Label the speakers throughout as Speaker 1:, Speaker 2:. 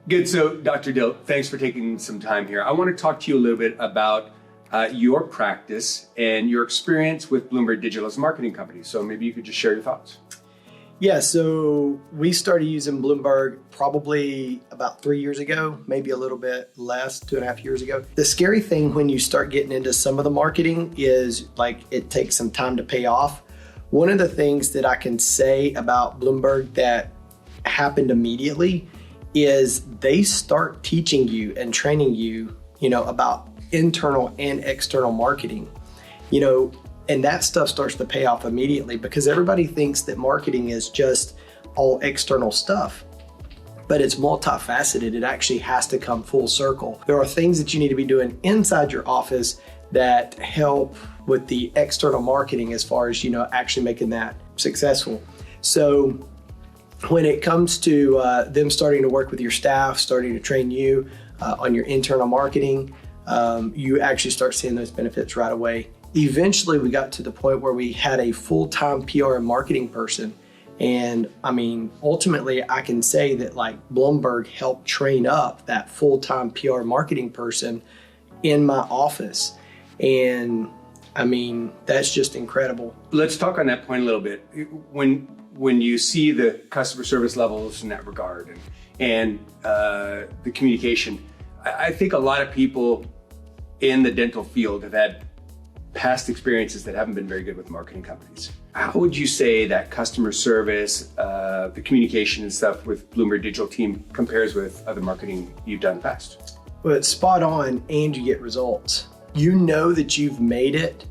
Speaker 1: Good. So, Dr. Dill, thanks for taking some time here. I want to talk to you a little bit about your practice and your experience with Blumberg Digital as a marketing company. So maybe you could just share your thoughts.
Speaker 2: Yeah, so we started using Bloomberg probably about 3 years ago, maybe a little bit less, 2.5 years ago. The scary thing when you start getting into some of the marketing is like it takes some time to pay off. One of the things that I can say about Bloomberg that happened immediately is they start teaching you and training you, about internal and external marketing, and that stuff starts to pay off immediately because everybody thinks that marketing is just all external stuff, but it's multifaceted. It actually has to come full circle. There are things that you need to be doing inside your office that help with the external marketing as far as, actually making that successful. So when it comes to them starting to work with your staff, starting to train you on your internal marketing, you actually start seeing those benefits right away. Eventually, we got to the point where we had a full-time PR and marketing person. And ultimately, I can say that Bloomberg helped train up that full-time PR marketing person in my office. And that's just incredible.
Speaker 1: Let's talk on that point a little bit. When you see the customer service levels in that regard and the communication, I think a lot of people in the dental field have had past experiences that haven't been very good with marketing companies. How would you say that customer service, the communication and stuff with Blumberg Digital team compares with other marketing you've done in the past?
Speaker 2: Well, it's spot on and you get results. You know that you've made it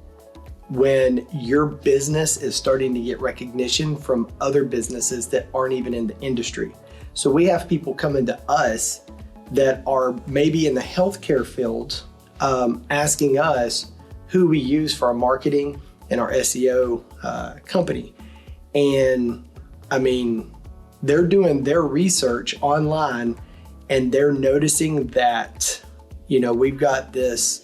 Speaker 2: when your business is starting to get recognition from other businesses that aren't even in the industry. So we have people coming to us that are maybe in the healthcare field, asking us who we use for our marketing and our SEO company. And they're doing their research online and they're noticing that, we've got this,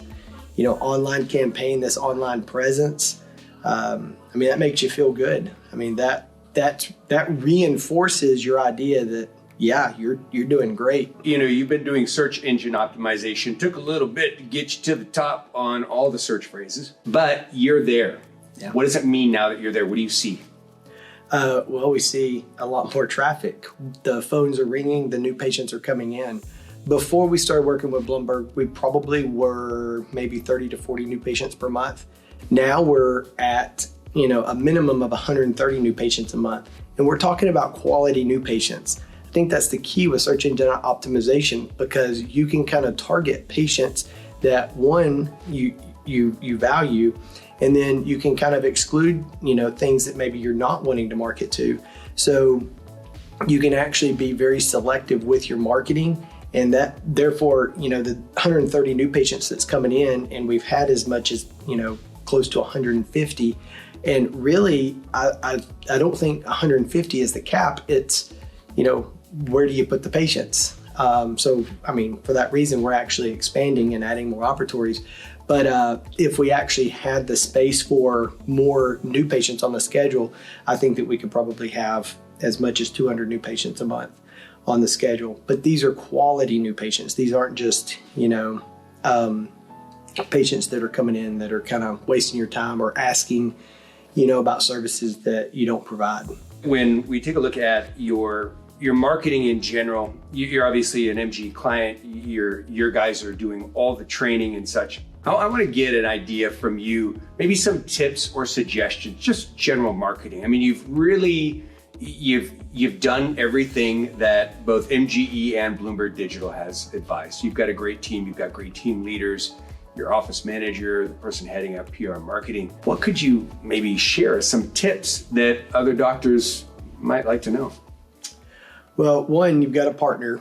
Speaker 2: online campaign, this online presence. That makes you feel good. That reinforces your idea that, yeah, you're doing great.
Speaker 1: You've been doing search engine optimization. Took a little bit to get you to the top on all the search phrases, but you're there. Yeah. What does it mean now that you're there? What do you see?
Speaker 2: Well, we see a lot more traffic. The phones are ringing, the new patients are coming in. Before we started working with Bloomberg, we probably were maybe 30 to 40 new patients per month. Now we're at, a minimum of 130 new patients a month. And we're talking about quality new patients. I think that's the key with search engine optimization because you can kind of target patients that one, you value, and then you can kind of exclude, things that maybe you're not wanting to market to. So you can actually be very selective with your marketing, and that therefore, the 130 new patients that's coming in, and we've had as much as, close to 150. And really, I don't think 150 is the cap. It's, where do you put the patients? For that reason, we're actually expanding and adding more operatories. But if we actually had the space for more new patients on the schedule, I think that we could probably have as much as 200 new patients a month on the schedule. But these are quality new patients. These aren't just, patients that are coming in that are kind of wasting your time or asking, about services that you don't provide.
Speaker 1: When we take a look at your marketing in general, you're obviously an MG client. Your guys are doing all the training and such. I want to get an idea from you, maybe some tips or suggestions, just general marketing. You've done everything that both MGE and Blumberg Digital has advised. You've got a great team. You've got great team leaders. Your office manager, the person heading up PR and marketing. What could you maybe share some tips that other doctors might like to know?
Speaker 2: Well, one, you've got a partner,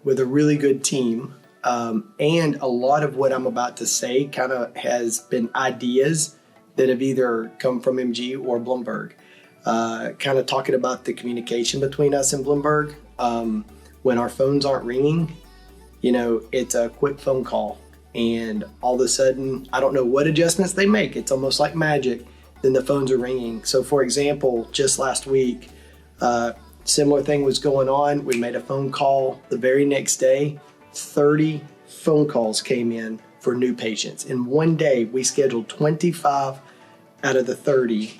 Speaker 2: with a really good team. And a lot of what I'm about to say kind of has been ideas that have either come from MG or Bloomberg. Kind of talking about the communication between us and Bloomberg. When our phones aren't ringing, it's a quick phone call. And all of a sudden, I don't know what adjustments they make. It's almost like magic. Then the phones are ringing. So for example, just last week, Similar thing was going on. We made a phone call the very next day. 30 phone calls came in for new patients. In one day, we scheduled 25 out of the 30.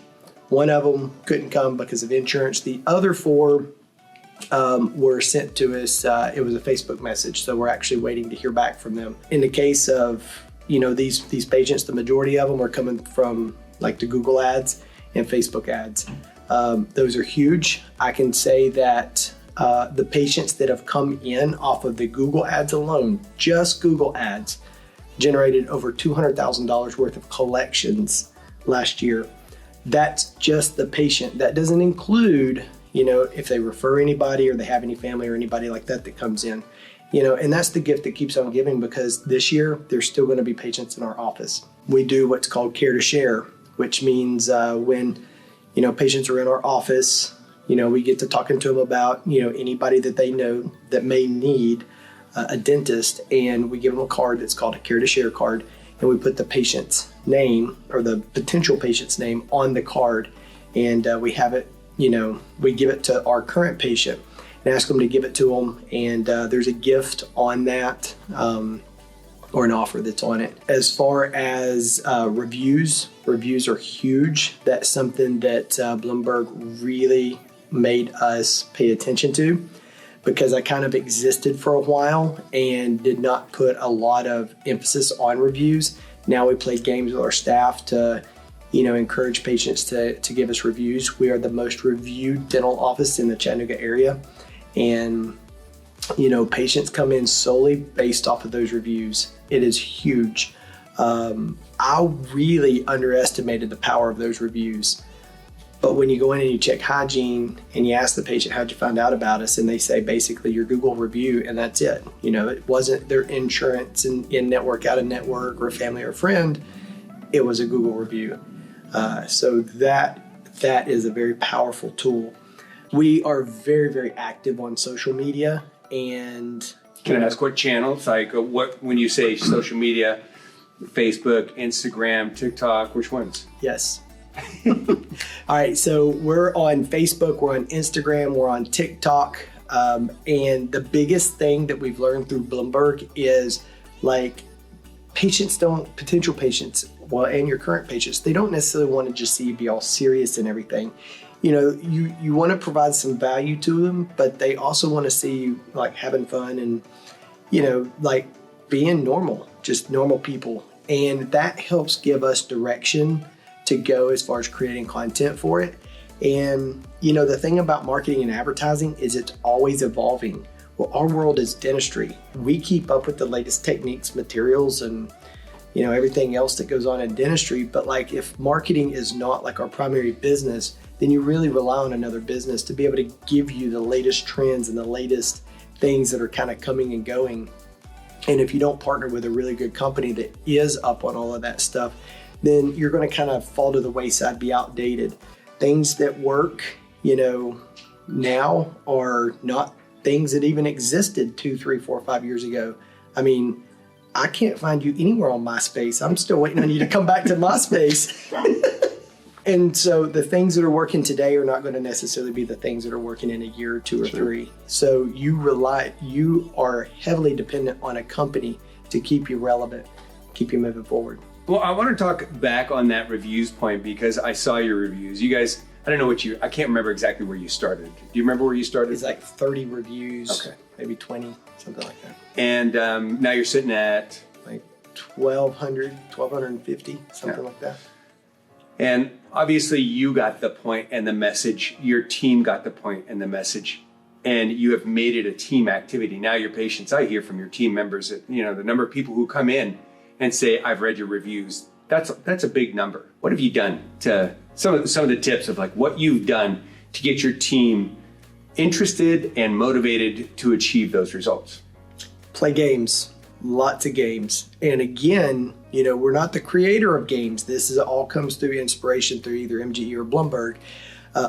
Speaker 2: One of them couldn't come because of insurance. The other 4 were sent to us. It was a Facebook message, so we're actually waiting to hear back from them. In the case of, these patients, the majority of them are coming from like the Google ads and Facebook ads. Those are huge. I can say that the patients that have come in off of the Google ads alone, just Google ads, generated over $200,000 worth of collections last year. That's just the patient. That doesn't include, if they refer anybody or they have any family or anybody like that comes in, and that's the gift that keeps on giving, because this year there's still going to be patients in our office. We do what's called care to share, which means when, patients are in our office, we get to talking to them about, anybody that they know that may need a dentist, and we give them a card that's called a care to share card, and we put the patient's name or the potential patient's name on the card, and we have it, we give it to our current patient and ask them to give it to them, and there's a gift on that or an offer that's on it. As far as reviews are huge. That's something that Bloomberg really made us pay attention to, because I kind of existed for a while and did not put a lot of emphasis on reviews. Now we play games with our staff to, encourage patients to give us reviews. We are the most reviewed dental office in the Chattanooga area. And, patients come in solely based off of those reviews. It is huge. I really underestimated the power of those reviews. But when you go in and you check hygiene and you ask the patient, how'd you find out about us? And they say basically your Google review, and that's it. It wasn't their insurance and in-network, out-of-network, or a family or friend. It was a Google review. So that is a very powerful tool. We are very, very active on social media. And
Speaker 1: can I ask what channels? Like when you say social media, Facebook, Instagram, TikTok, which ones?
Speaker 2: Yes. All right, so we're on Facebook, we're on Instagram, we're on TikTok, and the biggest thing that we've learned through Bloomberg is potential patients, and your current patients, they don't necessarily want to just see you be all serious and everything. You want to provide some value to them, but they also want to see you having fun and, being normal, just normal people. And that helps give us direction to go as far as creating content for it. And, the thing about marketing and advertising is it's always evolving. Well, our world is dentistry. We keep up with the latest techniques, materials, and, everything else that goes on in dentistry. But if marketing is not our primary business, then you really rely on another business to be able to give you the latest trends and the latest things that are kind of coming and going. And if you don't partner with a really good company that is up on all of that stuff, then you're going to kind of fall to the wayside, be outdated. Things that work, now are not things that even existed 2, 3, 4, 5 years ago. I mean, I can't find you anywhere on MySpace. I'm still waiting on you to come back to MySpace. And so the things that are working today are not going to necessarily be the things that are working in a year or 2 or 3. So you are heavily dependent on a company to keep you relevant, keep you moving forward.
Speaker 1: Well, I want to talk back on that reviews point, because I saw your reviews. You guys, I don't know I can't remember exactly where you started. Do you remember where you started?
Speaker 2: It's 30 reviews,
Speaker 1: okay,
Speaker 2: maybe 20, something like that.
Speaker 1: And now you're sitting at
Speaker 2: 1,200, 1,250, something like that.
Speaker 1: And obviously you got the point and the message, your team got the point and the message, and you have made it a team activity. Now your patients, I hear from your team members that, the number of people who come in and say, I've read your reviews, that's a big number. What have you done to some of the tips of what you've done to get your team interested and motivated to achieve those results?
Speaker 2: Play games, lots of games. And again, we're not the creator of games. This all comes through inspiration through either MGE or Bloomberg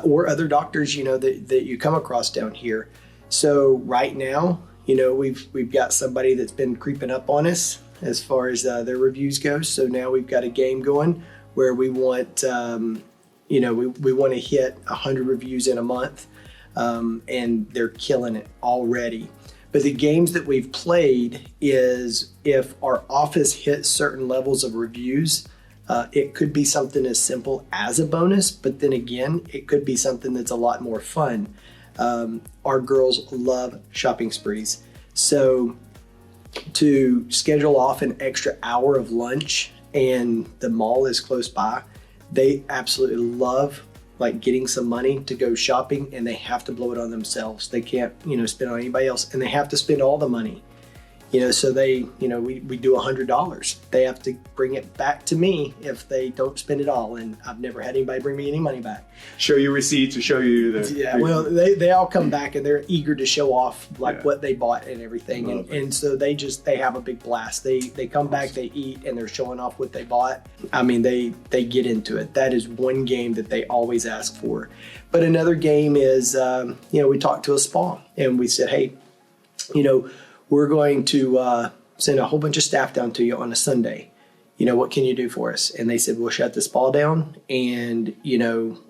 Speaker 2: or other doctors, that you come across down here. So right now, we've got somebody that's been creeping up on us as far as their reviews go. So now we've got a game going where we want, we want to hit 100 reviews in a month. and they're killing it already. But the games that we've played is if our office hits certain levels of reviews, it could be something as simple as a bonus, but then again, it could be something that's a lot more fun. Our girls love shopping sprees. So to schedule off an extra hour of lunch and the mall is close by, they absolutely love like getting some money to go shopping, and they have to blow it on themselves. They can't, spend on anybody else, and they have to spend all the money. So they, we do $100. They have to bring it back to me if they don't spend it all. And I've never had anybody bring me any money back.
Speaker 1: Show you receipts or show you the...
Speaker 2: Yeah, well, they all come back and they're eager to show off what they bought and everything. And so they have a big blast. They come back, they eat, and they're showing off what they bought. I mean, they get into it. That is one game that they always ask for. But another game is, we talked to a spa and we said, hey, we're going to send a whole bunch of staff down to you on a Sunday. What can you do for us? And they said, we'll shut the spa down. And,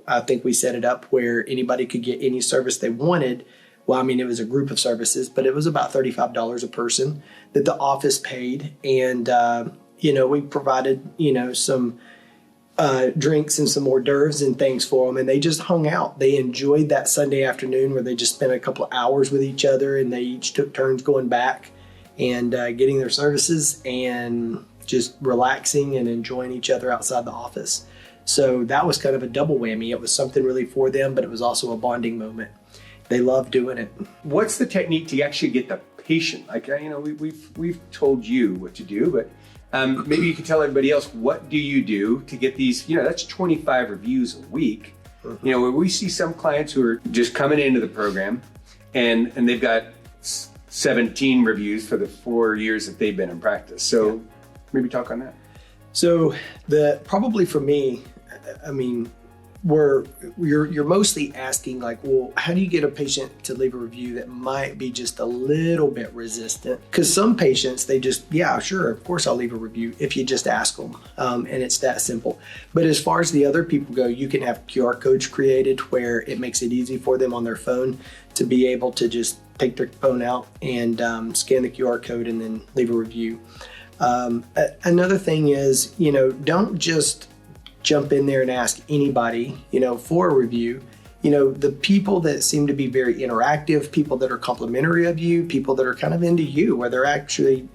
Speaker 2: I think we set it up where anybody could get any service they wanted. Well, I mean, it was a group of services, but it was about $35 a person that the office paid. And, we provided, some drinks and some hors d'oeuvres and things for them. And they just hung out. They enjoyed that Sunday afternoon where they just spent a couple of hours with each other, and they each took turns going back and getting their services and just relaxing and enjoying each other outside the office. So that was kind of a double whammy. It was something really for them, but it was also a bonding moment. They loved doing it.
Speaker 1: What's the technique to actually get the patient? Like, we've told you what to do, but maybe you could tell everybody else, what do you do to get these, that's 25 reviews a week.
Speaker 2: Mm-hmm.
Speaker 1: Where we see some clients who are just coming into the program and they've got 17 reviews for the 4 years that they've been in practice. So maybe talk on that.
Speaker 2: So probably for me, I mean, you're mostly asking like, well, how do you get a patient to leave a review that might be just a little bit resistant? Because some patients, they just, yeah, sure, of course I'll leave a review if you just ask them. And it's that simple. But as far as the other people go, you can have QR codes created where it makes it easy for them on their phone to be able to just take their phone out and scan the QR code and then leave a review. Another thing is, don't just jump in there and ask anybody, for a review. The people that seem to be very interactive, people that are complimentary of you, people that are kind of into you, where they're actually,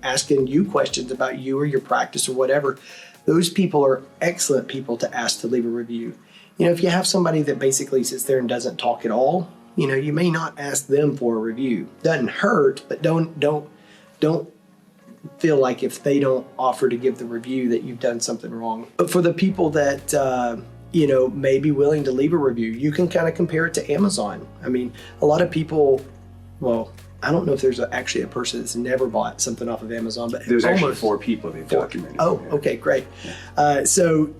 Speaker 2: asking you questions about you or your practice or whatever, those people are excellent people to ask to leave a review. If you have somebody that basically sits there and doesn't talk at all, you may not ask them for a review. Doesn't hurt, but don't feel like if they don't offer to give the review that you've done something wrong. But for the people that, may be willing to leave a review, you can kind of compare it to Amazon. I mean, a lot of people, well, I don't know if there's actually a person that's never bought something off of Amazon, but
Speaker 1: there's actually 4 people they've documented.
Speaker 2: Oh, okay, great. So,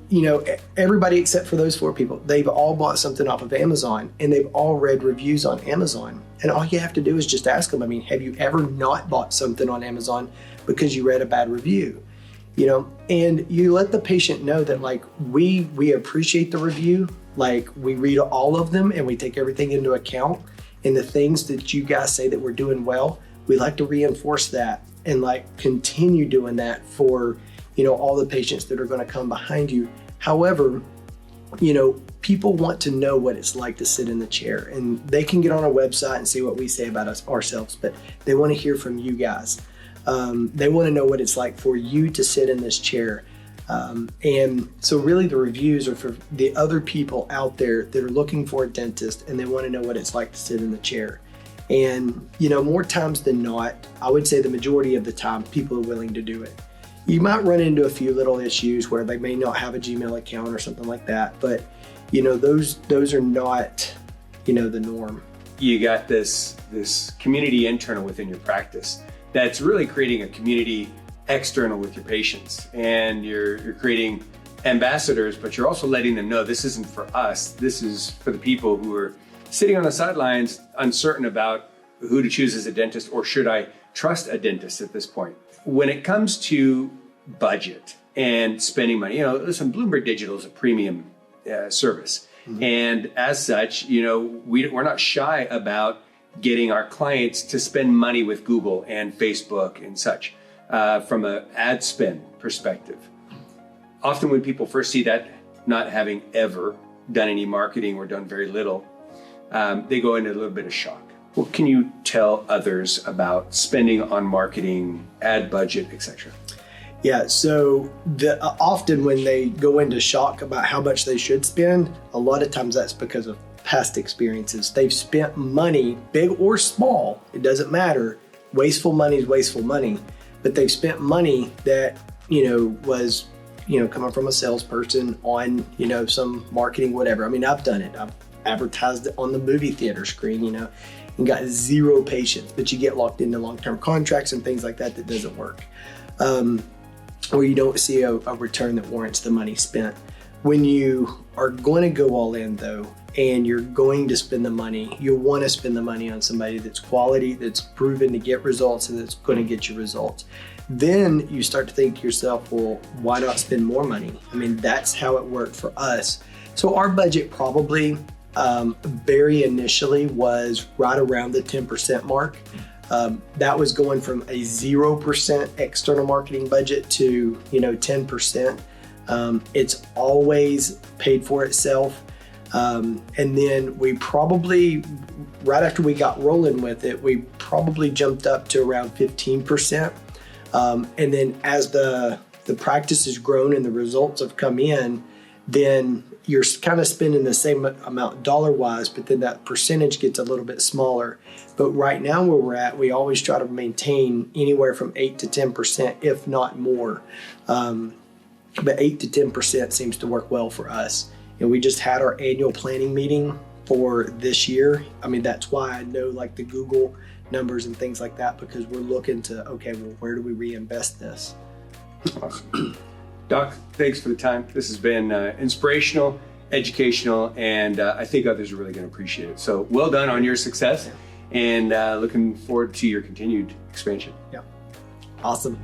Speaker 2: everybody except for those 4 people, they've all bought something off of Amazon and they've all read reviews on Amazon. And all you have to do is just ask them, I mean, have you ever not bought something on Amazon because you read a bad review? And you let the patient know that like, we appreciate the review. Like we read all of them and we take everything into account. And the things that you guys say that we're doing well, we like to reinforce that and like continue doing that for, all the patients that are going to come behind you. However, people want to know what it's like to sit in the chair, and they can get on our website and see what we say about ourselves, but they want to hear from you guys. They want to know what it's like for you to sit in this chair. And so really the reviews are for the other people out there that are looking for a dentist and they want to know what it's like to sit in the chair. And, more times than not, I would say the majority of the time, people are willing to do it. You might run into a few little issues where they may not have a Gmail account or something like that, but, those are not, the norm.
Speaker 1: You got this community internal within your practice that's really creating a community external with your patients, and you're creating ambassadors, but you're also letting them know this isn't for us. This is for the people who are sitting on the sidelines, uncertain about who to choose as a dentist, or should I trust a dentist at this point? When it comes to budget and spending money, listen, Blumberg Digital is a premium service. And as such, we're not shy about getting our clients to spend money with Google and Facebook and such from an ad spend perspective. Often when people first see that, not having ever done any marketing or done very little, they go into a little bit of shock. What can you tell others about spending on marketing, ad budget, etc.?
Speaker 2: Yeah, so often when they go into shock about how much they should spend, a lot of times that's because of past experiences. They've spent money, big or small, it doesn't matter. Wasteful money is wasteful money, but they've spent money that, was, coming from a salesperson on, some marketing, whatever. I mean, I've done it. I've advertised it on the movie theater screen, and got 0 patients, but you get locked into long-term contracts and things like that doesn't work. Or you don't see a return that warrants the money spent. When you are going to go all in though, and you're going to spend the money, you want to spend the money on somebody that's quality, that's proven to get results, and that's going to get you results. Then you start to think to yourself, well, why not spend more money? I mean, that's how it worked for us. So our budget probably very initially was right around the 10% mark. That was going from a 0% external marketing budget to 10%. It's always paid for itself. And then we probably, right after we got rolling with it, we probably jumped up to around 15%. And then as the practice has grown and the results have come in, then you're kind of spending the same amount dollar-wise, but then that percentage gets a little bit smaller. But right now where we're at, we always try to maintain anywhere from 8 to 10%, if not more. But 8 to 10% seems to work well for us. And we just had our annual planning meeting for this year. I mean, that's why I know like the Google numbers and things like that, because we're looking to, okay, well, where do we reinvest this?
Speaker 1: Awesome. Doc, thanks for the time. This has been inspirational, educational, and I think others are really going to appreciate it. So well done on your success, and looking forward to your continued expansion.
Speaker 2: Yeah. Awesome.